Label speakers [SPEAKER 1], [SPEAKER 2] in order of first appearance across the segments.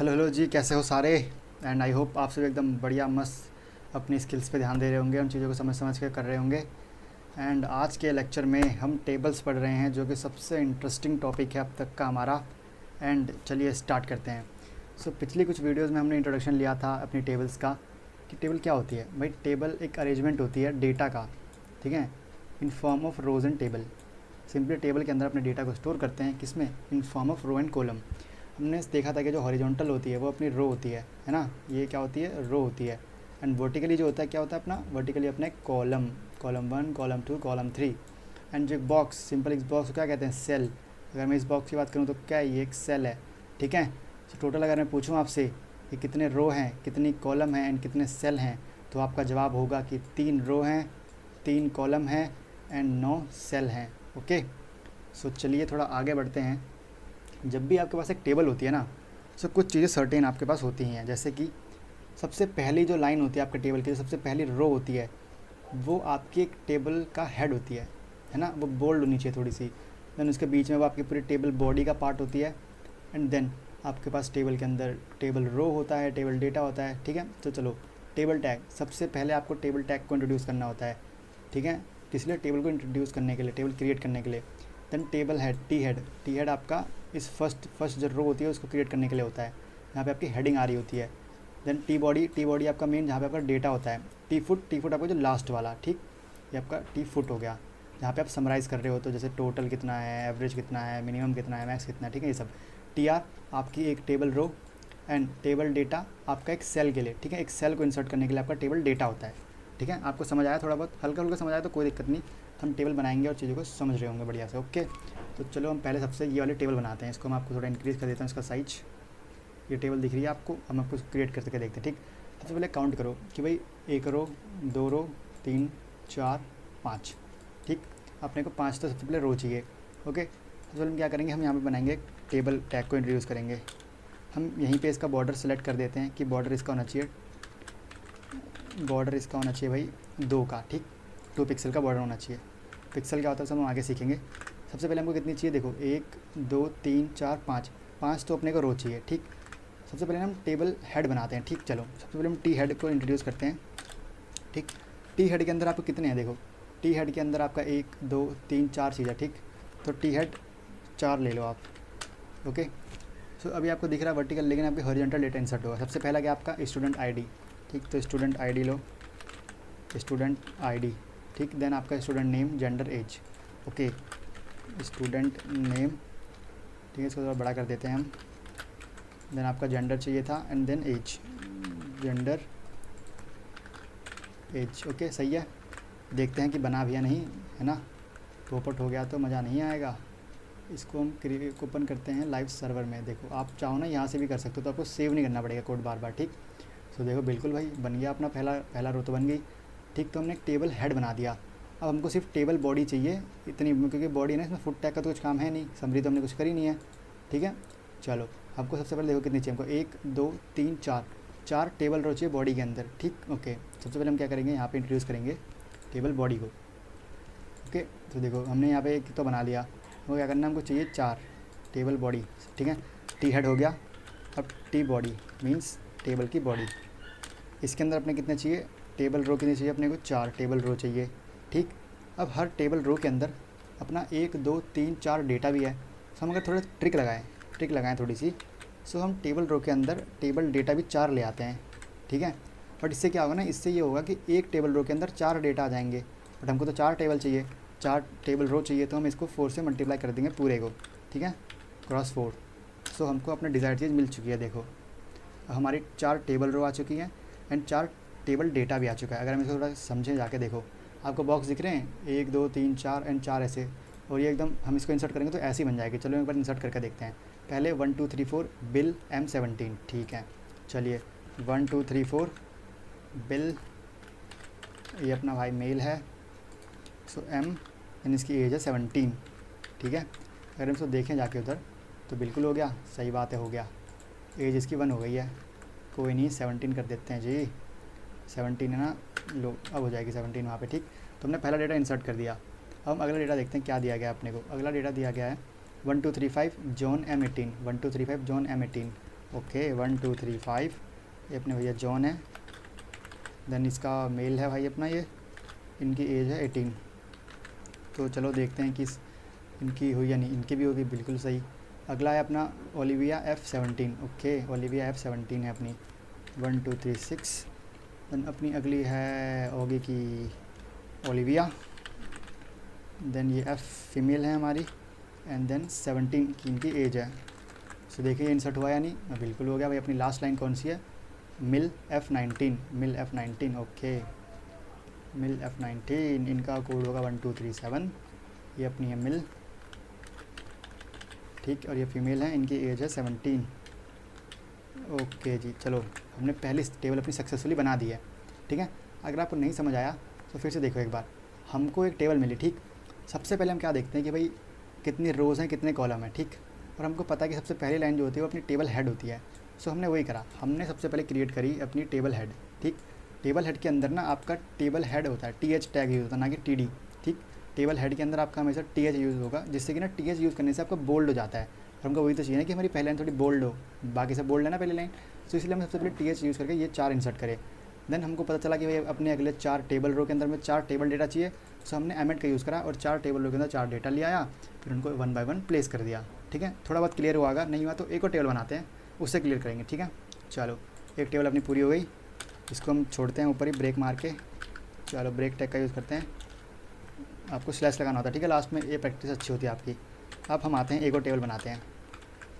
[SPEAKER 1] Hello hello जी, कैसे हो सारे। एंड आई होप आप सब एकदम बढ़िया मस्त अपनी स्किल्स पे ध्यान दे रहे होंगे, उन चीज़ों को समझ समझ के कर रहे होंगे। एंड आज के लेक्चर में हम टेबल्स पढ़ रहे हैं, जो कि सबसे इंटरेस्टिंग टॉपिक है अब तक का हमारा। एंड चलिए स्टार्ट करते हैं। पिछली कुछ वीडियोज़ में हमने इंट्रोडक्शन लिया था अपनी टेबल्स का, कि टेबल क्या होती है। भाई टेबल एक अरेंजमेंट होती है डेटा का, ठीक है, in form of rows and table. Simply table के अंदर अपने डेटा को स्टोर करते हैं, किसमें, in form of row and column. हमने देखा था कि जो हॉरिजॉन्टल होती है वो अपनी रो होती है ना, ये क्या होती है, रो होती है। एंड वर्टिकली जो होता है क्या होता है अपना, वर्टिकली अपना एक column, column 1, column 2, column 3। And जो बॉक्स, सिंपल इस बॉक्स को क्या कहते हैं, सेल। अगर मैं इस बॉक्स की बात करूँ तो क्या है, ये एक सेल है, ठीक है। टोटल अगर मैं पूछूँ आपसे कि कितने रो हैं, कितनी कॉलम हैं एंड कितने सेल हैं, तो आपका जवाब होगा कि 3 रो हैं, 3 कॉलम हैं एंड 9 सेल हैं। ओके। चलिए थोड़ा आगे बढ़ते हैं। जब भी आपके पास एक टेबल होती है ना, कुछ चीज़ें सर्टेन आपके पास होती हैं, जैसे कि सबसे पहली जो लाइन होती है आपके टेबल की, जो सबसे पहली रो होती है, वो आपकी एक टेबल का हेड होती है ना, वो बोल्ड होनी चाहिए थोड़ी सी। देन उसके बीच में वो आपकी पूरी टेबल बॉडी का पार्ट होती है। एंड देन आपके पास टेबल के अंदर टेबल रो होता है, टेबल डेटा होता है, ठीक है। तो चलो, टेबल टैग, सबसे पहले आपको टेबल टैग को इंट्रोड्यूस करना होता है, ठीक है, किस लिए, टेबल को इंट्रोड्यूस करने के लिए, टेबल क्रिएट करने के लिए। Then table head, T head आपका इस फर्स्ट जो रो होती है उसको क्रिएट करने के लिए होता है, यहाँ पे आपकी हेडिंग आ रही होती है। देन टी बॉडी आपका मेन, जहाँ पे आपका डेटा होता है। टी फुट आपका जो लास्ट वाला, ठीक, ये आपका टी फुट हो गया, जहाँ पे आप समराइज़ कर रहे हो, तो जैसे टोटल कितना है, एवरेज कितना है, मिनिमम कितना है, मैक्स कितना है, ठीक है, ये सब। टी आर आपकी एक table row, and table data आपका एक सेल के लिए, ठीक है, एक सेल को इंसर्ट करने के लिए आपका टेबल डेटा होता है, ठीक है। आपको समझ आया, थोड़ा बहुत हल्का हल्का समझ आया तो कोई दिक्कत नहीं, हम टेबल बनाएंगे और चीज़ों को समझ रहे होंगे बढ़िया से। ओके। तो चलो हम पहले सबसे ये वाले टेबल बनाते हैं, इसको हम आपको थोड़ा इंक्रीज़ कर देता हूँ इसका साइज। ये टेबल दिख रही है आपको, हम आपको क्रिएट करके देखते हैं, ठीक। सबसे पहले काउंट करो कि भाई 1 रो, 2 रो, 3, 4, 5, ठीक। अपने को 5 तो सबसे पहले रो चाहिए। ओके। तो चलो हम क्या करेंगे, हम यहाँ पे बनाएंगे एक टेबल टैग को इंट्रोड्यूस करेंगे। हम यहीं पे इसका बॉर्डर सेलेक्ट कर देते हैं कि बॉर्डर इसका होना चाहिए, बॉर्डर इसका होना चाहिए भाई 2 का, ठीक, 2 पिक्सल का बॉर्डर होना चाहिए। पिक्सल क्या होता है सब हम आगे सीखेंगे। सबसे पहले हमको कितनी चाहिए, देखो 1, 2, 3, 4, 5, 5 तो अपने को रो चाहिए, ठीक। सबसे पहले हम टेबल हेड बनाते हैं, ठीक। चलो सबसे पहले हम टी हेड को इंट्रोड्यूस करते हैं, ठीक। टी हेड के अंदर आपको कितने हैं, देखो टी हेड के अंदर आपका 1, 2, 3, 4 चीज़ें, ठीक। तो टी हेड 4 ले लो आप। ओके। अभी आपको दिख रहा है वर्टिकल, लेकिन आपके हॉरिजॉन्टल डेटा इंसर्ट होगा। सबसे पहला क्या आपका स्टूडेंट आईडी, ठीक। तो स्टूडेंट आईडी लो, स्टूडेंट आईडी, ठीक। देन आपका student name, gender, age. Okay. Student name, ठीक है, इसको थोड़ा बड़ा कर देते हैं हम। देन आपका जेंडर चाहिए था, and then age, gender, age. Okay, सही है। देखते हैं कि बना भी या नहीं, है ना। पोपट हो गया तो मज़ा नहीं आएगा। इसको हम ओपन करते हैं लाइव सर्वर में। देखो आप चाहो ना यहाँ से भी कर सकते हो, तो आपको सेव नहीं करना पड़ेगा कोड बार बार, ठीक। देखो बिल्कुल भाई बन गया अपना पहला रो तो बन गई, ठीक। तो हमने एक टेबल हेड बना दिया। अब हमको सिर्फ टेबल बॉडी चाहिए इतनी, क्योंकि बॉडी ना, इसमें फुट टैग का तो कुछ काम है नहीं, समरी तो हमने कुछ करी नहीं है, ठीक है। चलो आपको सबसे पहले देखो कितनी चाहिए हमको, 1, 2, 3, 4, 4 टेबल रो चाहिए बॉडी के अंदर, ठीक। ओके। सबसे पहले हम क्या करेंगे, यहाँ पे इंट्रोड्यूस करेंगे टेबल बॉडी को। ओके। तो देखो हमने यहाँ पे एक तो बना लिया, वो क्या करना है, हमको चाहिए 4 टेबल बॉडी, ठीक है। टी हेड हो गया। अब टी बॉडी मीन्स टेबल की बॉडी, इसके अंदर अपने कितने चाहिए, टेबल रो कितनी चाहिए अपने को, 4 टेबल रो चाहिए, ठीक। अब हर टेबल रो के अंदर अपना 1, 2, 3, 4 डेटा भी है। हम अगर थोड़ा ट्रिक लगाएं थोड़ी सी, हम टेबल रो के अंदर टेबल डेटा भी 4 ले आते हैं, ठीक है। बट इससे क्या होगा ना, इससे ये होगा कि एक टेबल रो के अंदर 4 डेटा आ जाएंगे, बट हमको तो 4 टेबल चाहिए, 4 टेबल रो चाहिए, तो हम इसको 4 से मल्टीप्लाई कर देंगे पूरे को, ठीक है, क्रॉस 4। हमको अपना डिज़ायर्ड चीज़ मिल चुकी है। देखो हमारी 4 टेबल रो आ चुकी हैं एंड 4 टेबल डेटा भी आ चुका है। अगर हम इसको थोड़ा समझें जाके, देखो आपको बॉक्स दिख रहे हैं, 1, 2, 3, 4 एंड 4 ऐसे, और ये एकदम हम इसको इंसर्ट करेंगे तो ऐसे ही बन जाएगी। चलो एक बार इंसर्ट करके देखते हैं। पहले 1, 2, 3, 4 बिल M17, ठीक है। चलिए 1, 2, 3, 4 बिल, ये अपना भाई मेल है, M एंड इसकी एज है 17, ठीक है। अगर हम इसको देखें जाके उधर, तो बिल्कुल हो गया, सही बात है, हो गया। एज इसकी 1 हो गई है, कोई नहीं 17 कर देते हैं जी, 17 है ना, लो अब हो जाएगी 17 वहाँ पे, ठीक। तो हमने पहला डेटा इंसर्ट कर दिया। अब हम अगला डेटा देखते हैं क्या दिया गया अपने को। अगला डेटा दिया गया है 1, 2, 3, 5 John M18, 1, 2, 3, 5 John M18। Okay 1 2 3 5, ये अपने भैया जॉन है। देन इसका मेल है भाई अपना ये, इनकी एज है 18। तो चलो देखते हैं कि इनकी हुई या नहीं, इनकी भी होगी बिल्कुल सही। अगला है अपना Olivia F17। Okay Olivia F17 है अपनी, 1 2 3 6। देन अपनी अगली है होगी कि ओलिविया। देन ये F फीमेल है हमारी, एंड देन 17 की इनकी एज है। सो देखिए इंसर्ट हुआ या नहीं, बिल्कुल हो गया भाई। अपनी लास्ट लाइन कौन सी है, मिल F19, मिल F19। ओके मिल F19, इनका कोड होगा 1237। ये अपनी है मिल, ठीक, और ये फीमेल है, इनकी एज है 17। ओके जी, चलो हमने पहली टेबल अपनी सक्सेसफुली बना दी है, ठीक है। अगर आपको नहीं समझ आया तो फिर से देखो एक बार। हमको एक टेबल मिली, ठीक। सबसे पहले हम क्या देखते हैं कि भाई कितनी रोज़ हैं कितने कॉलम हैं, ठीक। और हमको पता है कि सबसे पहली लाइन जो होती है वो अपनी टेबल हेड होती है। सो हमने वही करा, हमने सबसे पहले क्रिएट करी अपनी टेबल हेड, ठीक। टेबल हेड के अंदर ना आपका टेबल हेड होता है, TH टैग यूज़ होता है, ना कि TD, ठीक। टेबल हेड के अंदर आपका हमेशा TH यूज़ होगा, जिससे कि ना TH यूज़ करने से आपका बोल्ड हो जाता है। और हमको वही तो चाहिए ना कि हमारी पहली लाइन थोड़ी बोल्ड हो, बाकी सब बोल्ड है ना पहली लाइन। तो इसलिए हम सबसे पहले TH यूज़ करके ये 4 इंसर्ट करें। देन हमको पता चला कि भाई अपने अगले 4 टेबल रो के अंदर में 4 टेबल डेटा चाहिए। सो हमने एमेट का यूज़ करा और 4 टेबल रो के अंदर 4 डेटा ले आया, फिर उनको 1 बाय 1 प्लेस कर दिया, ठीक है। थोड़ा बहुत क्लियर हुआ, नहीं हुआ तो एक और टेबल बनाते हैं, उससे क्लियर करेंगे, ठीक है। चलो एक टेबल अपनी पूरी हो गई, इसको हम छोड़ते हैं ऊपर ही ब्रेक मार के। चलो ब्रेक टैग का यूज़ करते हैं, आपको स्लैश लगाना होता है, ठीक है, लास्ट में। ये प्रैक्टिस अच्छी होती है आपकी। अब हम आते हैं एक और टेबल बनाते हैं,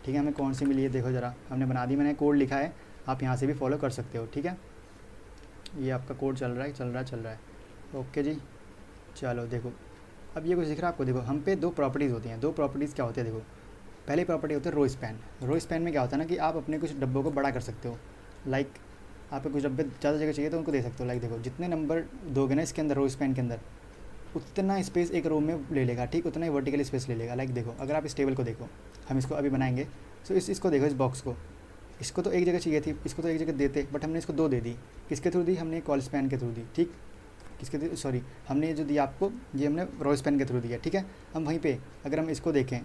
[SPEAKER 1] ठीक है। हमें कौन सी मिली है देखो ज़रा, हमने बना दी, मैंने कोड लिखा है, आप यहाँ से भी फॉलो कर सकते हो, ठीक है। ये आपका कोड चल रहा है। ओके जी, चलो देखो अब ये कुछ दिख रहा है आपको। देखो हम पे 2 प्रॉपर्टीज़ होती हैं। 2 प्रॉपर्टीज़ क्या होती है देखो। पहली प्रॉपर्टी होती है रो स्पैन। रो स्पैन में क्या होता है ना कि आप अपने कुछ डब्बों को बड़ा कर सकते हो। लाइक आपको कुछ डब्बे ज़्यादा जगह चाहिए तो उनको दे सकते हो। लाइक देखो जितने नंबर दोगे ना इसके अंदर रो स्पैन के अंदर, उतना स्पेस एक रो में ले लेगा, ठीक, उतना ही वर्टिकल स्पेस ले लेगा। लाइक देखो अगर आप इस टेबल को देखो, हम इसको अभी बनाएंगे। सो इसको देखो, इस बॉक्स को, इसको तो एक जगह चाहिए थी, इसको तो एक जगह देते, बट हमने इसको 2 दे दी। किसके थ्रू दी, हमने कॉल स्पैन के थ्रू दी, ठीक। किसके थ्रू, सॉरी, हमने ये जो दिया आपको, ये हमने रो स्पैन के थ्रू दिया, ठीक है। हम वहीं पे अगर हम इसको देखें,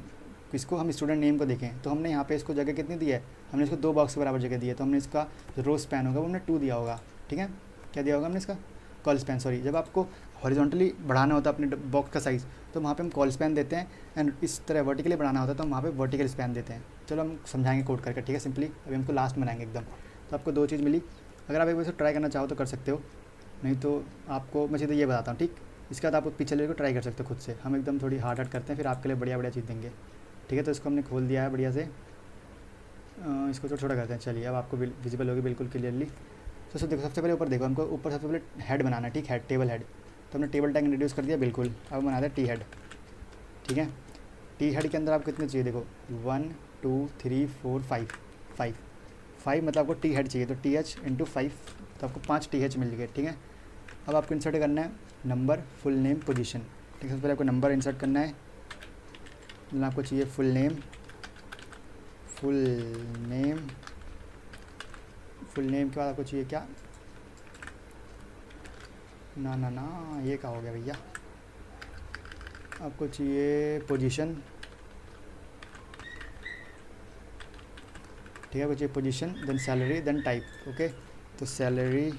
[SPEAKER 1] इसको हम स्टूडेंट नेम को देखें, तो हमने यहाँ पे इसको जगह कितनी दी है, हमने इसको 2 बॉक्स के बराबर जगह दी है। तो हमने इसका जो रो स्पैन होगा वो हमने 2 दिया होगा, ठीक है। क्या दिया होगा हमने इसका, कॉल स्पैन, सॉरी। जब आपको हॉरिजॉन्टली बढ़ाना होता है अपने बॉक्स का साइज़, तो वहाँ पे हम कॉल स्पैन देते हैं, एंड इस तरह वर्टिकली बढ़ाना होता है तो हम वहाँ पे वर्टिकल स्पैन देते हैं। चलो हम समझाएंगे कोड करके, ठीक है, सिंपली। अभी हमको लास्ट में बनाएंगे एकदम। तो आपको 2 चीज़ मिली, अगर आप एक बार ट्राई करना चाहो तो कर सकते हो, नहीं तो आपको मैं सीधे ये बताता हूँ, ठीक। इसके बाद आप पिछले लेवल को ट्राई कर सकते हो खुद से। हम एकदम थोड़ी हार्ड करते हैं, फिर आपके लिए बढ़िया चीज़ देंगे, ठीक है। तो इसको हमने खोल दिया है बढ़िया से, इसको छोटा करते हैं। चलिए अब आपको विजिबल होगी बिल्कुल क्लियरली। तो देखो सबसे पहले ऊपर देखो, हमको ऊपर सबसे पहले हेड बनाना है, ठीक, हेड, टेबल हेड। तो हमने टेबल टैग इंट्रोड्यूस कर दिया बिल्कुल। अब बनाते हैं टी हेड, ठीक है। टी हेड के अंदर आपको कितने चाहिए देखो, 1 2 3 4 5 मतलब आपको टी हेड चाहिए, तो TH × 5, तो आपको 5 TH मिल गए, ठीक है। अब आपको इंसर्ट करना है नंबर, फुल नेम, पोजीशन, ठीक है। सबसे पहले आपको नंबर इंसर्ट करना है, मतलब आपको चाहिए फुल नेम के बाद आपको चाहिए क्या, ना ये क्या हो गया भैया, आपको चाहिए पोजीशन, ठीक है, आपको चाहिए position, then salary, then type, okay. तो सैलरी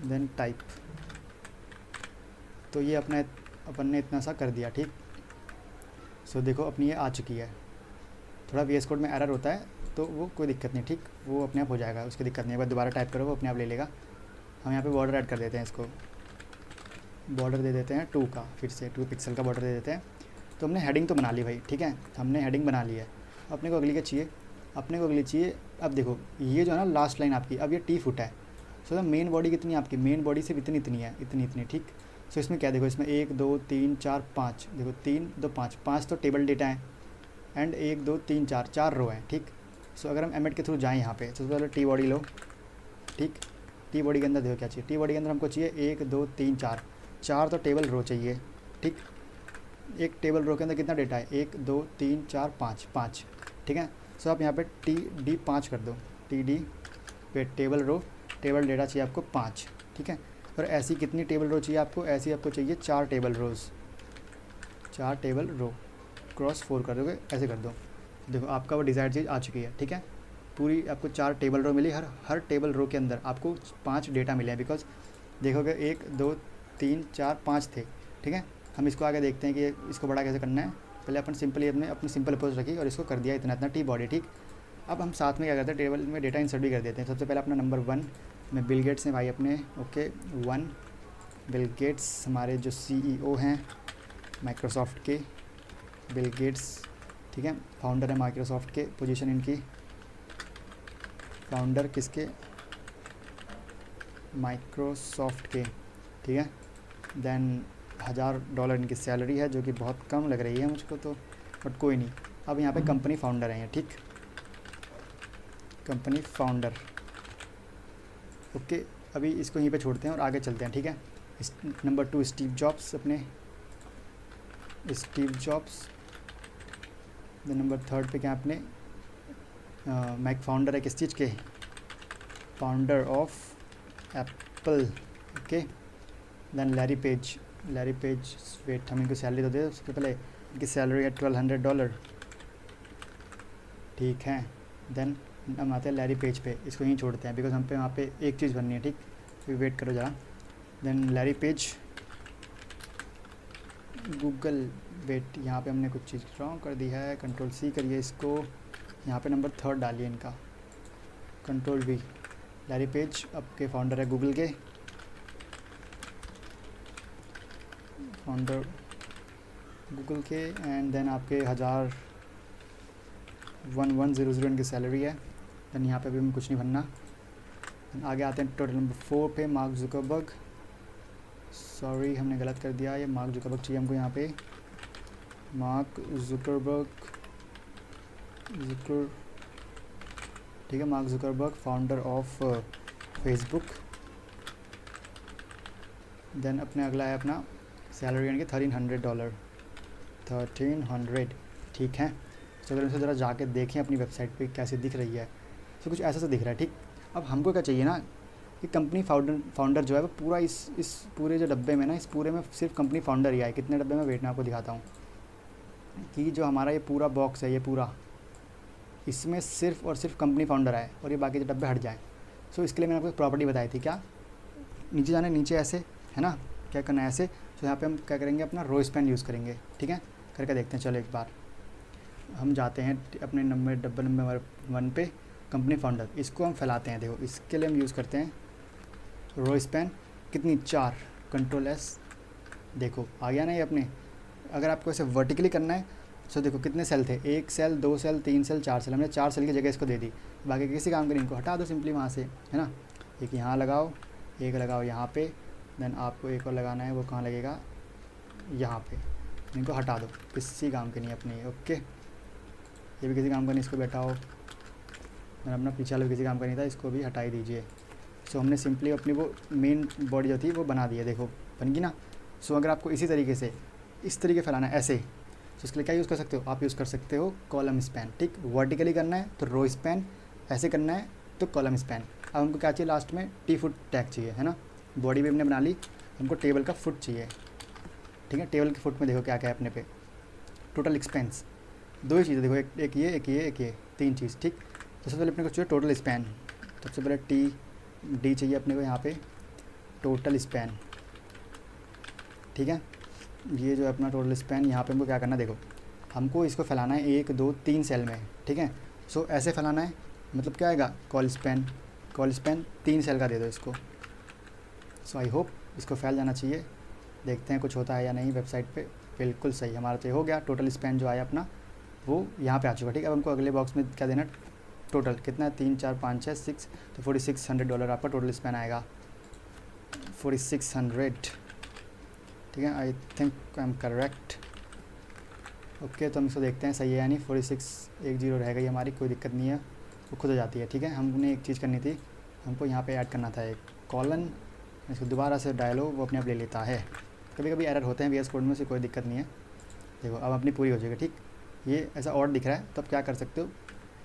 [SPEAKER 1] देन टाइप, तो ये अपन ने इतना सा कर दिया, ठीक। सो देखो अपनी ये आ चुकी है। थोड़ा VS कोड में एरर होता है तो वो कोई दिक्कत नहीं, ठीक, वो अपने आप हो जाएगा, उसकी दिक्कत नहीं है। बस दोबारा टाइप करो वो अपने आप ले लेगा। हम यहाँ पे बॉर्डर ऐड कर देते हैं, इसको बॉर्डर दे देते हैं 2 का, फिर से 2 पिक्सल का बॉर्डर दे देते हैं। तो हमने हेडिंग तो बना ली भाई, ठीक है, हमने हेडिंग बना ली है। अपने को अगली क्या चाहिए, अपने को अगली चाहिए, अब देखो ये जो है ना लास्ट लाइन आपकी, अब ये T फुट है। सो मेन बॉडी कितनी है आपकी, मेन बॉडी सिर्फ इतनी है, इतनी, ठीक। सो इसमें क्या देखो, इसमें 1 2 3 4 5, देखो 3 2 5 तो टेबल डेटा है, एंड 1 2 3 4 रो हैं, ठीक। सो अगर हम एमेट के थ्रू जाएँ यहाँ पे, तो सबसे पहले टी बॉडी लो, ठीक। टी बॉडी के अंदर देखो क्या चाहिए, टी बॉडी के अंदर हमको चाहिए 1 2 3 4 तो टेबल रो चाहिए, ठीक। एक टेबल रो के अंदर कितना डेटा है, 1 2 3 4 5, ठीक है। सो आप यहाँ पे TD 5 कर दो, TD पे टेबल डेटा चाहिए आपको 5, ठीक है। और ऐसी कितनी टेबल रो चाहिए आपको, ऐसी आपको चाहिए 4 टेबल रो, क्रॉस 4 कर दोगे, ऐसे कर दो। देखो आपका वो डिज़ायर्ड चीज़ आ चुकी है, ठीक है। पूरी आपको 4 टेबल रो मिली, हर टेबल रो के अंदर आपको 5 डेटा मिले हैं, बिकॉज देखोगे 1 2 3 4 5 थे, ठीक है। हम इसको आगे देखते हैं कि इसको बड़ा कैसे करना है। पहले अपन सिंपली अपनी सिंपल अप्रोच रखी और इसको कर दिया इतना इतना टी बॉडी, ठीक। अब हम साथ में क्या करते हैं, टेबल में डेटा इंसर्ट भी कर देते हैं। सबसे पहले अपना नंबर 1 में बिल गेट्स हैं भाई अपने, ओके 1 बिल गेट्स हमारे जो CEO हैं माइक्रोसॉफ्ट के, बिल गेट्स, ठीक है, फाउंडर है माइक्रोसॉफ्ट के। पोजीशन इनकी फाउंडर किसके, माइक्रोसॉफ्ट के, ठीक है। देन $1000 इनकी सैलरी है, जो कि बहुत कम लग रही है मुझको तो, बट कोई नहीं। अब यहाँ पे कंपनी फाउंडर हैं, ठीक, कंपनी फाउंडर, ओके। अभी इसको यहीं पे छोड़ते हैं और आगे चलते हैं, ठीक है। नंबर 2 स्टीव जॉब्स, अपने स्टीव जॉब्स। देन नंबर 3 पे क्या अपने मैक फाउंडर है किस चीज़ के, founder of Apple, okay. Then Larry Page, wait हम इनको सैलरी तो दे दो। सबसे पहले इनकी सैलरी है $1200, ठीक है। देन हम आते हैं लैरी पेज पे, इसको यहीं छोड़ते हैं बिकॉज हम पे वहाँ पे एक चीज़ बननी है, ठीक। फिर वेट करो ज़रा। Then Larry Page, Google, wait यहाँ पे हमने कुछ चीज़ रॉन्ग कर दी है, Ctrl+C करिए इसको, यहाँ पे नंबर 3 डालिए इनका, Ctrl+V। लैरी पेज आपके फाउंडर है गूगल के, फाउंडर गूगल के। एंड देन आपके 1100 इनकी सैलरी है। देन यहाँ पे भी हमें कुछ नहीं बनना। आगे आते हैं टोटल नंबर 4 पे, मार्क जुकरबर्ग, सॉरी हमने गलत कर दिया, ये मार्क जुकरबर्ग चाहिए हमको यहाँ पे, मार्क जुकरबर्ग, ठीक है, Mark Zuckerberg founder of Facebook. Then अपने अगला है अपना सैलरी यानी कि $1300, ठीक है। तो अगर इसे ज़रा जाके देखें अपनी वेबसाइट पे कैसे दिख रही है, तो कुछ ऐसा दिख रहा है, ठीक। अब हमको क्या चाहिए ना कि कंपनी फाउंडर जो है वो पूरा इस पूरे जो डब्बे में ना, इस पूरे में सिर्फ कंपनी फाउंडर ही आए। कितने डब्बे में, वेट मैं आपको दिखाता हूँ कि जो हमारा ये पूरा बॉक्स है, ये पूरा, इसमें सिर्फ और सिर्फ कंपनी फाउंडर आए और ये बाकी जो डब्बे हट जाएँ। सो इसके लिए मैंने आपको प्रॉपर्टी बताई थी, क्या, नीचे जाना, नीचे ऐसे है ना, क्या करना है ऐसे। तो यहाँ पे हम क्या करेंगे, अपना रो स्पैन यूज़ करेंगे, ठीक है। करके देखते हैं, चलो एक बार हम जाते हैं अपने डब्बा नंबर 1 पे, कंपनी फाउंडर, इसको हम फैलाते हैं। देखो इसके लिए हम यूज़ करते हैं रो स्पैन, कितनी 4, Ctrl+S, देखो आ गया ना ये अपने। अगर आपको ऐसे वर्टिकली करना है तो देखो कितने सेल थे, 1 सेल 2 सेल 3 सेल 4 सेल, हमने 4 सेल की जगह इसको दे दी, बाकी किसी काम के नहीं, इनको हटा दो सिंपली वहाँ से, है ना। एक यहाँ लगाओ, एक लगाओ यहाँ पे, देन आपको एक और लगाना है, वो कहाँ लगेगा, यहाँ पे, इनको हटा दो, किसी काम के नहीं अपने, ओके। ये भी किसी काम का नहीं, इसको बैठाओ। मैंने अपना पीछे वाला भी किसी काम का नहीं था, इसको भी हटा ही दीजिए। सो हमने सिंपली अपनी वो मेन बॉडी जो थी वो बना दी है, देखो बन गई ना। सो अगर आपको इसी तरीके से इस तरीके फैलाना है ऐसे, तो इसके लिए क्या यूज़ कर सकते हो, आप यूज़ कर सकते हो कॉलम स्पैन, ठीक। वर्टिकली करना है तो रो स्पैन, ऐसे करना है तो कॉलम स्पैन। अब हमको क्या चाहिए, लास्ट में टी फुट टैग चाहिए, है ना। बॉडी भी हमने बना ली, हमको टेबल का फुट चाहिए, ठीक है। टेबल के फुट में देखो क्या क्या है अपने पे, टोटल एक्सपेंस, 2 ही चीज़ें देखो, एक ये 3 चीज़, ठीक। तो सबसे पहले अपने को चाहिए टोटल स्पैन, सबसे पहले डी चाहिए अपने को यहाँ पे, टोटल स्पैन, ठीक है। ये जो है अपना टोटल स्पैन, यहाँ पे हमको क्या करना है, देखो हमको इसको फैलाना है 1 2 3 सेल में, ठीक है। सो ऐसे फैलाना है, मतलब क्या आएगा, कॉल स्पैन 3 सेल का दे दो इसको। सो आई होप इसको फैल जाना चाहिए, देखते हैं कुछ होता है या नहीं वेबसाइट पे। बिल्कुल सही, हमारा तो ये हो गया, टोटल स्पैन जो आया अपना वो यहाँ पे आ चुका, ठीक है। अब हमको अगले बॉक्स में क्या देना, टोटल कितना है, 3 4 5 6 6, तो $4600 आपका टोटल स्पैन आएगा, 4600, ठीक है। I think I am correct, okay. तो हम इसको देखते हैं सही है यानी 4610 रह गई हमारी, कोई दिक्कत नहीं है, वो खुद हो जाती है, ठीक है। हमने एक चीज़ करनी थी, हमको यहाँ पे ऐड करना था एक कॉलन, इसको दोबारा से डायलो, वो अपने आप ले लेता है। कभी कभी एरर होते हैं VS कोड में, से कोई दिक्कत नहीं है। देखो अब अपनी पूरी हो जाएगी, ठीक। ये ऐसा और दिख रहा है, तो आप क्या कर सकते हो,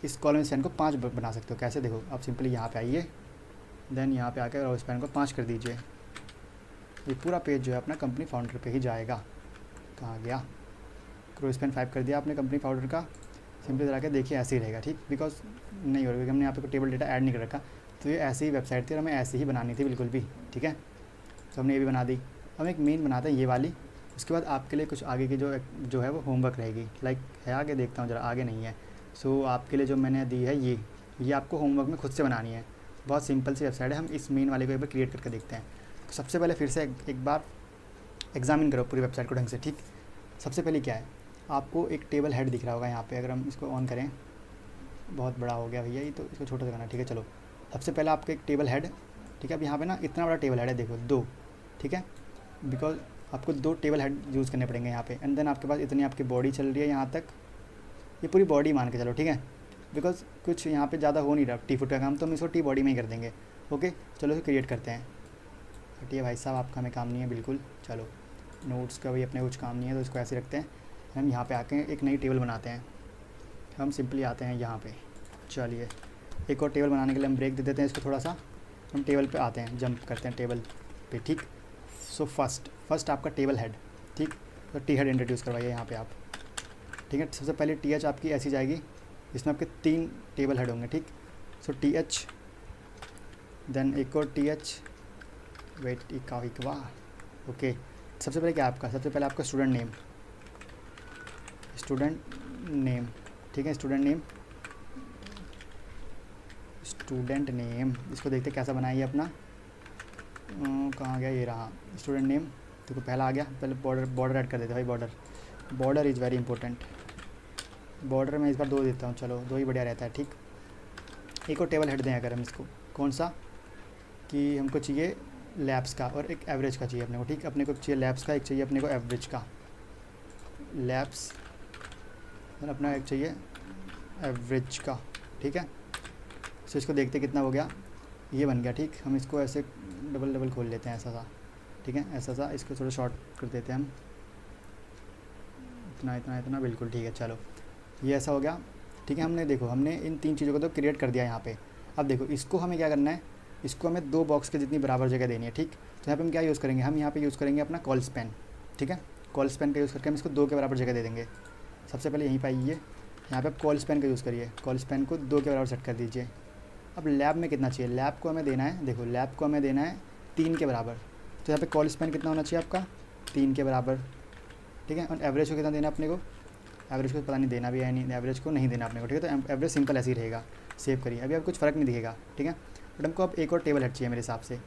[SPEAKER 1] इस कॉलम स्पैन को 5 बना सकते हो। कैसे, देखो आप सिंपली यहाँ पे आइए, देन यहाँ पे आकर रो स्पैन को 5 कर दीजिए, ये पूरा पेज जो है अपना कंपनी फाउंडर पे ही जाएगा। कहाँ गया, रो स्पैन 5 कर दिया आपने कंपनी फाउंडर का। सिंपली चला के देखिए ऐसे ही रहेगा, ठीक, बिकॉज नहीं हो रहा क्योंकि हमने यहाँ पे कोई टेबल डेटा ऐड नहीं कर रखा। तो ये ऐसी ही वेबसाइट थी और हमें ऐसे ही बनानी थी बिल्कुल भी, ठीक है। तो हमने ये भी बना दी। हम एक मेन बनाते हैं ये वाली। उसके बाद आपके लिए कुछ आगे की जो है वो होमवर्क रहेगी, लाइक है आगे, देखता हूँ ज़रा, आगे नहीं है। सो आपके लिए जो मैंने दी है ये आपको होमवर्क में खुद से बनानी है। बहुत सिंपल सी वेबसाइट है। हम इस मेन वाले को एक बार क्रिएट करके देखते हैं। तो सबसे पहले फिर से एक बार एग्जामिन करो पूरी वेबसाइट को ढंग से, ठीक। सबसे पहले क्या है, आपको एक टेबल हेड दिख रहा होगा यहाँ पे। अगर हम इसको ऑन करें, बहुत बड़ा हो गया भैया ये, तो इसको छोटा सा करना, ठीक है। चलो, सबसे पहले आपको एक टेबल हेड, ठीक है। अब यहाँ पे ना इतना बड़ा टेबल हेड है, देखो 2, ठीक है, बिकॉज आपको 2 टेबल हेड यूज़ करने पड़ेंगे यहाँ पे। एंड देन आपके पास इतनी आपकी बॉडी चल रही है यहाँ तक, ये पूरी बॉडी मान के चलो, ठीक है, बिकॉज कुछ यहाँ पे ज़्यादा हो नहीं रहा टी फुट का काम, तो हम इसको टी बॉडी में ही कर देंगे। ओके, चलो इसे क्रिएट करते हैं। हटिए भाई साहब, आपका हमें काम नहीं है बिल्कुल। चलो, नोट्स का भी अपने कुछ काम नहीं है, तो इसको ऐसे रखते हैं। हम यहाँ पे आके एक नई टेबल बनाते हैं। हम सिंपली आते हैं यहाँ पे। चलिए, एक और टेबल बनाने के लिए हम ब्रेक दे देते हैं इसको थोड़ा सा। हम टेबल पे आते हैं, जंप करते हैं टेबल पे, ठीक। सो फर्स्ट आपका टेबल हेड, ठीक। तो टी हेड इंट्रोड्यूस करवाइए यहाँ पे आप, ठीक है। सबसे पहले टी एच आपकी ऐसी जाएगी, इसमें आपके 3 टेबल हेड होंगे, ठीक। सो टी एच, देन एक और टी एच, वेट इक्वा, ओके। सबसे पहले क्या आपका, सबसे पहले आपका स्टूडेंट नेम, ठीक है। स्टूडेंट नेम, इसको देखते कैसा बनाइए अपना। कहाँ गया, ये रहा स्टूडेंट नेम। देखो पहला आ गया। पहले बॉर्डर ऐड कर देते भाई, border is very important. Border में इस बार 2 देता हूँ, चलो 2 ही बढ़िया रहता है, ठीक। एक और टेबल हेड दें अगर हम इसको, कौन सा, कि हमको चाहिए लैब्स का और एक एवरेज का चाहिए अपने को, ठीक। अपने को चाहिए लैब्स का, एक चाहिए अपने को एवरेज का। लैब्स अपना एक चाहिए एवरेज का, ठीक है। सो इसको देखते कितना हो गया, ये बन गया, ठीक। हम इसको ऐसे डबल खोल लेते हैं, ऐसा सा, ठीक है, ऐसा सा। इसको थोड़ा शॉर्ट कर देते हैं हम, इतना बिल्कुल ठीक है। चलो, ये ऐसा हो गया, ठीक है। हमने इन 3 चीज़ों को तो क्रिएट कर दिया यहाँ पे। अब देखो इसको हमें क्या करना है, इसको हमें 2 बॉक्स के जितनी बराबर जगह देनी है, ठीक। तो यहाँ पे हम क्या यूज़ करेंगे, हम यहाँ पे यूज़ करेंगे अपना कॉल स्पैन, ठीक है। कॉल स्पैन का यूज़ करके हम इसको 2 के बराबर जगह दे देंगे। सबसे पहले यहीं पर आइए, यहाँ पे आप कॉल स्पैन का यूज़ करिए, कॉल स्पैन को 2 के बराबर सेट कर दीजिए। अब लैब में कितना चाहिए, लैब को हमें देना है, देखो लैब को हमें देना है 3 के बराबर। तो यहाँ पे कॉल स्पैन कितना होना चाहिए आपका, 3 के बराबर, ठीक है। और एवरेज को कितना देना अपने को, एवरेज को पता नहीं देना भी है नहीं, एवरेज को नहीं देना अपने को, ठीक है। तो एवरेज सिंपल ऐसे ही रहेगा, सेव करिए। अभी अब कुछ फ़र्क नहीं दिखेगा, ठीक है। बट हमको अब एक और टेबल हेड चाहिए मेरे हिसाब से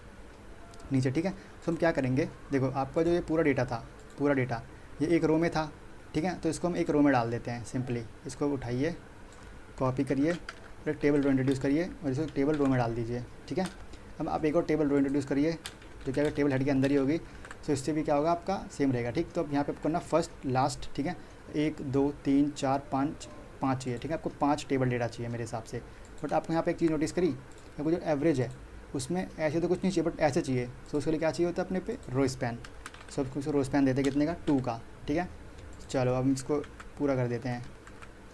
[SPEAKER 1] नीचे, ठीक है। तो हम क्या करेंगे, देखो आपका जो ये पूरा डेटा था, पूरा डेटा ये एक रो में था, ठीक है। तो इसको हम एक रो में डाल देते हैं। सिंपली इसको उठाइए, कॉपी करिए और एक टेबल रो इंट्रोड्यूस करिए और इसको टेबल रो में डाल दीजिए, ठीक है। अब आप एक और टेबल रो इंट्रोड्यूस करिए जो क्या टेबल हेड के अंदर ही होगी। तो इससे भी क्या होगा, आपका सेम रहेगा, ठीक। तो अब यहाँ पे आपको करना फर्स्ट लास्ट, ठीक है। 1 2 3 4 5 5 चाहिए, ठीक है। आपको 5 टेबल डेटा चाहिए मेरे हिसाब से। बट आपको यहाँ पे एक चीज़ नोटिस करी, आपको जो एवरेज है उसमें ऐसे तो कुछ नहीं चाहिए, बट ऐसे चाहिए। तो उसके लिए क्या चाहिए होता है अपने पे, रो स्पैन। सब कुछ रो स्पैन देते कितने का, 2 का, ठीक है। चलो अब इसको पूरा कर देते हैं।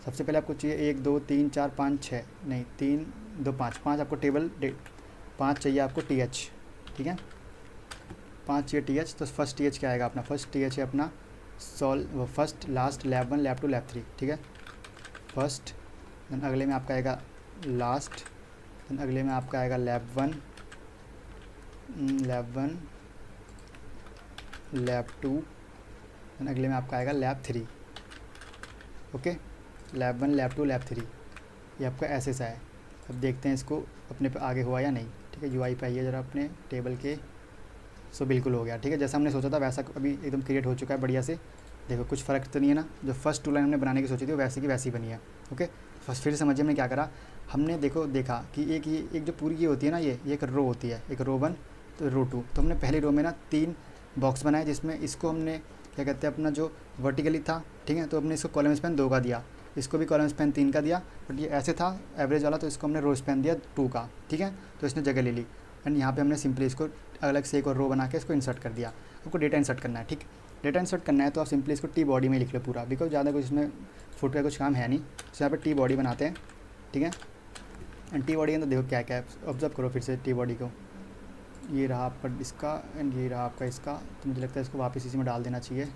[SPEAKER 1] सबसे पहले आपको चाहिए 1 2 3 4 5 6, नहीं 3 2 5 आपको टेबल 5 चाहिए आपको टी एच, ठीक है। 5 चाहिए टी एच। तो फर्स्ट टी एच क्या आएगा अपना, फर्स्ट टी एच है अपना first last lab 1 lab 2 lab 3, ठीक है। फर्स्ट, देन अगले में आपका आएगा लास्ट, देन अगले में आपका आएगा लैब 1 लैब 2, देन अगले में आपका आएगा lab 3, okay. Lab 1 lab 2 lab 3, ये आपका ऐसे सा है। अब देखते हैं इसको अपने पे आगे हुआ या नहीं, ठीक है। यूआई पे आइए ज़रा अपने टेबल के। सो बिल्कुल हो गया, ठीक है। जैसा हमने सोचा था वैसा अभी एकदम क्रिएट हो चुका है बढ़िया से। देखो कुछ फ़र्क तो नहीं है ना, जो फर्स्ट 2 लाइन हमने बनाने की सोची थी वो वैसी की वैसी बनी है, ओके। फर्स्ट फिर समझिए हमने क्या करा, हमने देखा कि एक जो पूरी ये होती है ना, ये एक रो होती है, एक रो 1 तो रो 2। तो हमने पहली रो में ना 3 बॉक्स बनाए, जिसमें इसको हमने क्या कहते हैं अपना जो वर्टिकली था, ठीक है। तो हमने इसको कॉलम स्पैन 2 का दिया, इसको भी कॉलम स्पैन 3 का दिया। बट ये ऐसे था एवरेज वाला, तो इसको हमने रो स्पैन दिया 2 का, ठीक है। तो इसने जगह ले ली। एंड यहाँ पे हमने सिंपली इसको अलग से एक और रो बना के इसको इंसर्ट कर दिया। आपको डेटा इंसर्ट करना है, ठीक। डेटा इंसर्ट करना है तो आप सिंपली इसको टी बॉडी में लिख लो पूरा, बिकॉज ज़्यादा कुछ इसमें फुट का कुछ काम है नहीं। तो यहाँ पे टी बॉडी बनाते हैं, ठीक है। एंड टी बॉडी के अंदर देखो क्या क्या है, ऑब्जर्व करो फिर से टी बॉडी को। ये रहा आपका इसका एंड ये रहा आपका इसका। तो मुझे लगता है इसको वापस इसी में डाल देना चाहिए।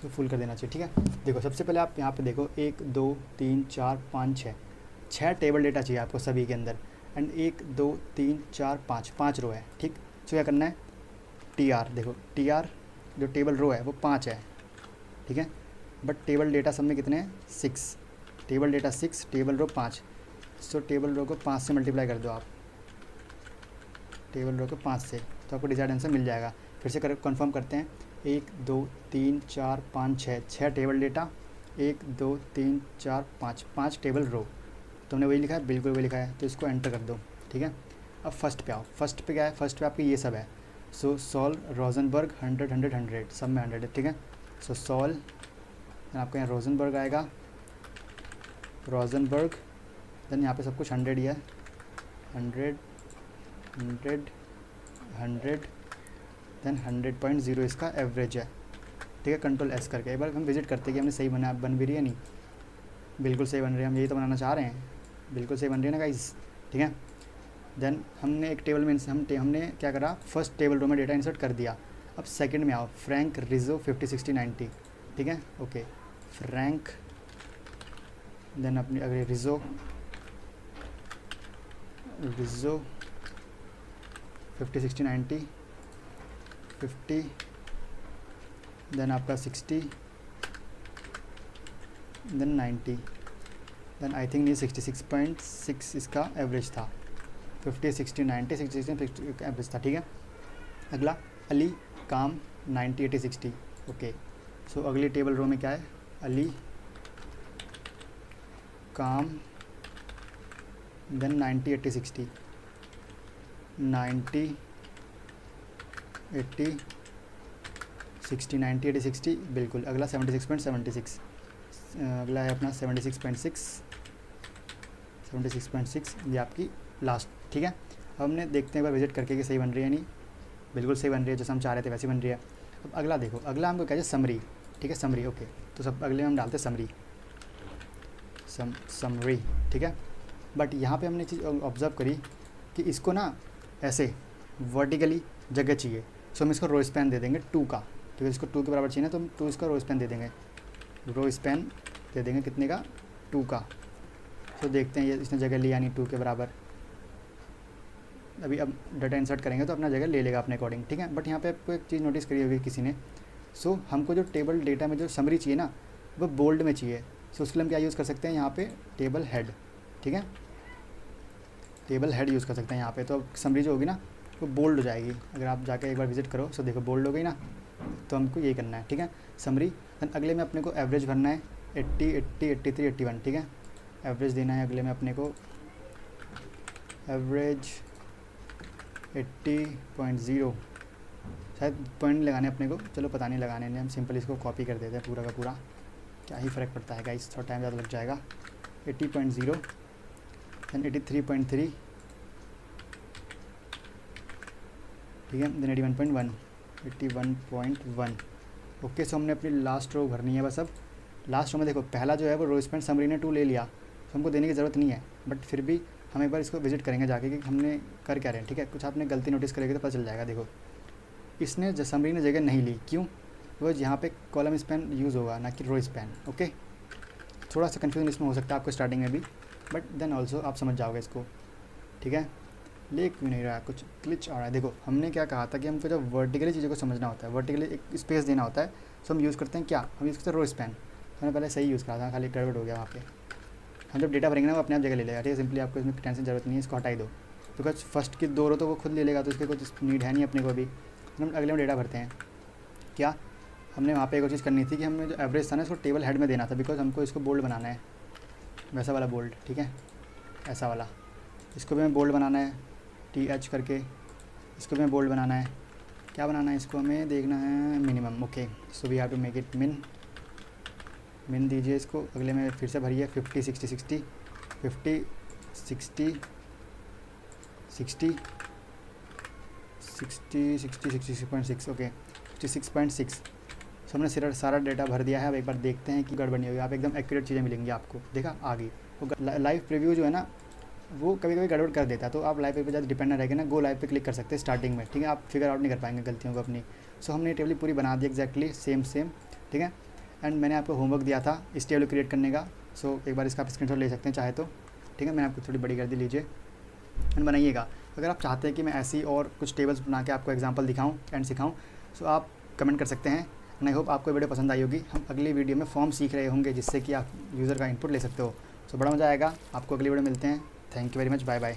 [SPEAKER 1] तो फुल कर देना चाहिए, ठीक है। देखो सबसे पहले आप यहाँ पे देखो 1 2 3 4 5 6 6 टेबल डेटा चाहिए आपको सभी के अंदर। एंड 1 2 3 4 5 5 रो है, ठीक। तो क्या करना है, टी आर, देखो टी आर जो टेबल रो है वो 5 है, ठीक है। बट टेबल डेटा सब में कितने हैं, 6। Table data 6, table row 5। So table row को 5 से मल्टीप्लाई कर दो आप, टेबल रो को 5 से, तो आपको डिजायर्ड आंसर मिल जाएगा। फिर से कंफर्म करते हैं, 1 2 3 4 5 6 6 टेबल डेटा, 1 2 3 4 5 5 टेबल रो। तुमने वही लिखा है, बिल्कुल वही लिखा है, तो इसको एंटर कर दो, ठीक है। अब फर्स्ट पे आओ, फर्स्ट पे क्या है, फर्स्ट पे आपके ये सब है। सो सॉल्व रोजनबर्ग 100 100 100, सब में 100 है, ठीक है। सो सॉल्व आपका यहाँ रोजनबर्ग आएगा, रोजनबर्ग, देन यहाँ पे सब कुछ 100 ही है, 100 100 100, देन 100.0 इसका एवरेज है, ठीक है। कंट्रोल एस करके एक बार हम विजिट करते हैं कि हमने सही बन भी रही है नहीं, बिल्कुल सही बन रही है, हम यही तो बनाना चाह रहे हैं, बिल्कुल सही बन रही है ना गाइस, ठीक है। देन हमने एक टेबल में हमने क्या करा, फर्स्ट टेबल रो में डेटा इंसर्ट कर दिया। अब सेकंड में आओ, फ्रैंक रिजो 50 60 90, ठीक है, ओके। फ्रैंक, देन अपनी अगले रिजो 50 60 90 50, देन आपका 60, देन 90, देन आई थिंक ये 66.6 इसका एवरेज था, 50 60 90 60 60 एवरेज था, ठीक है। अगला अली काम 90 80 60, ओके। सो अगली टेबल रो में क्या है, अली काम, देन 90 80 60 90 80 60 90 80 60, बिल्कुल। अगला 76.76, अगला है अपना 76.6 ये आपकी लास्ट, ठीक है। अब हमने देखते हैं एक बार विजिट करके कि सही बन रही है नहीं, बिल्कुल सही बन रही है, जैसे हम चाह रहे थे वैसी बन रही है। अब अगला देखो, अगला हमको क्या है, समरी, ठीक है, समरी, ओके। तो सब अगले में हम डालते हैं समरी, समरी, ठीक है। बट यहाँ पे हमने चीज़ ऑब्जर्व करी कि इसको ना ऐसे वर्टिकली जगह चाहिए, सो हम इसको रो स्पैन दे देंगे 2 का, ठीक है। इसको 2 के बराबर चाहिए ना, तो हम 2 इसका रो स्पैन दे देंगे, रो स्पैन दे देंगे कितने का, 2 का। तो देखते हैं ये इसने जगह लिया नहीं 2 के बराबर, अभी अब डाटा इंसर्ट करेंगे तो अपना जगह ले लेगा अपने अकॉर्डिंग, ठीक है। बट यहाँ पे आपको एक चीज़ नोटिस करी होगी किसी ने, सो हमको जो टेबल डेटा में जो समरी चाहिए ना वो बोल्ड में चाहिए, सो उसके लिए हम क्या यूज़ कर सकते हैं यहाँ पे, टेबल हेड, ठीक है, टेबल हेड यूज़ कर सकते हैं यहाँ पे। तो समरी जो होगी ना वो बोल्ड हो जाएगी, अगर आप जाके एक बार विजिट करो, सो देखो बोल्ड हो गई ना, तो हमको यही करना है, ठीक है, समरी। देन अगले में अपने को एवरेज भरना है 80 80 83 81, ठीक है। एवरेज देना है अगले में अपने को, एवरेज 80.0, शायद पॉइंट लगाने अपने को, चलो पता नहीं लगाने नहीं, हम सिंपल इसको कॉपी कर देते हैं पूरा का पूरा, क्या ही फ़र्क पड़ता है गाइस, थोड़ा टाइम ज़्यादा लग जाएगा। 80.0 देन 83.3, ठीक है, देन 81.1 81.1, ओके। सो हमने अपनी लास्ट रो भरनी है बस। अब लास्ट रो में देखो पहला जो है वो रो स्पेंड समरी ने 2 ले लिया, तो हमको देने की ज़रूरत नहीं है, बट फिर भी हम एक बार इसको विजिट करेंगे जाके कि हमने कर क्या रहे हैं, ठीक है। कुछ आपने गलती नोटिस करेंगे तो पता चल जाएगा। देखो इसने समरी ने जगह नहीं ली, क्यों, बिकॉज यहाँ पे कॉलम स्पैन यूज़ होगा ना कि रो स्पैन, ओके। थोड़ा सा कन्फ्यूजन इसमें हो सकता है आपको स्टार्टिंग में भी, बट देन ऑल्सो आप समझ जाओगे इसको, ठीक है। लेक भी नहीं रहा, कुछ ग्लिच आ रहा है। देखो हमने क्या कहा था कि हमको जब वर्टिकली चीज़ों को समझना होता है, वर्टिकली एक स्पेस देना होता है, सो हम यूज़ करते हैं क्या, हम यूज़ करते हैं रो स्पैन। मैंने पहले सही यूज़ करा था, खाली गड़बड़ हो गया वहाँ पे। हम जब डेटा भरेंगे ना वो अपने आप जगह ले लेगा, ठीक है। सिंपली आपको इसमें टेंशन ज़रूरत नहीं है, इसको हटा ही दो, बिकॉज फर्स्ट की 2 रो तो वो खुद ले लेगा, तो इसके कुछ नीड है नहीं अपने को अभी। हम अगले में डेटा भरते हैं, क्या हमने वहाँ पे एक और चीज़ करनी थी कि हमने जो एवरेज था ना इसको टेबल हेड में देना था, बिकॉज हमको इसको बोल्ड बनाना है, वैसा वाला बोल्ड, ठीक है, ऐसा वाला। इसको भी हमें बोल्ड बनाना है TH करके, इसको भी हमें बोल्ड बनाना है। क्या बनाना है इसको, हमें देखना है minimum, okay. So we have to make it min दीजिए इसको। अगले में फिर से भरिए 50 60 60 50 60 60 60 60 66.6, ओके 66.6। सो हमने सारा डेटा भर दिया है। अब एक बार देखते हैं कि गड़बड़ नहीं होगी, आप एकदम एक्यूरेट चीज़ें मिलेंगी आपको। देखा आ गई। वो लाइव प्रीव्यू जो है ना वो कभी कभी गड़बड़ कर देता है, तो आप लाइव पे ज़्यादा डिपेंड ना रहेगा ना, गो लाइव पे क्लिक कर सकते हैं स्टार्टिंग में, ठीक है। आप फिगर आउट नहीं कर पाएंगे गलतियों को अपनी। सो हमने टेबल पूरी बना दी एग्जैक्टली सेम, ठीक है। एंड मैंने आपको होमवर्क दिया था इस टेबल क्रिएट करने का, सो एक बार इसका आप स्क्रीनशॉट ले सकते हैं चाहे तो, ठीक है। मैंने आपको थोड़ी बड़ी कर दी, लीजिए एंड बनाइएगा। अगर आप चाहते हैं कि मैं ऐसी और कुछ टेबल्स बना के आपको एग्जांपल दिखाऊं एंड सिखाऊं, सो आप कमेंट कर सकते हैं। एंड आई होप आपको वीडियो पसंद आई होगी। हम अगली वीडियो में फॉर्म सीख रहे होंगे जिससे कि आप यूज़र का इनपुट ले सकते हो। सो बड़ा मज़ा आएगा। आपको अगली वीडियो मिलते हैं। Thank you very much, bye bye.